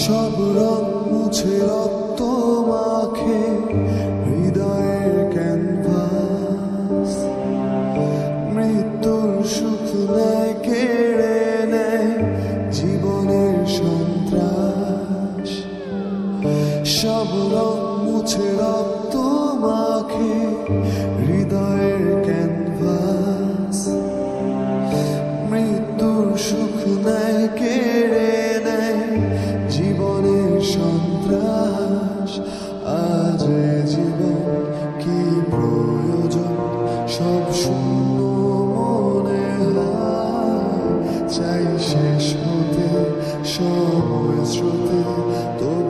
সব রং মুছে রক্ত মাখে হৃদয়ের ক্যানভাস, মৃত্যুর সুখ নেয় কেড়ে নেয় জীবনের সন্ত্রাস। সব রং মুছে রক্ত মাখে হৃদয়ের ক্যানভাস, মৃত্যুর সুখ নেয় কেড়ে নেয় জীবনের সন্ত্রাস। আজ জীবন কি প্রয়োজন, সব শূন্য মনে হয়। চাই শেষ হতে সময় স্রোতে তোর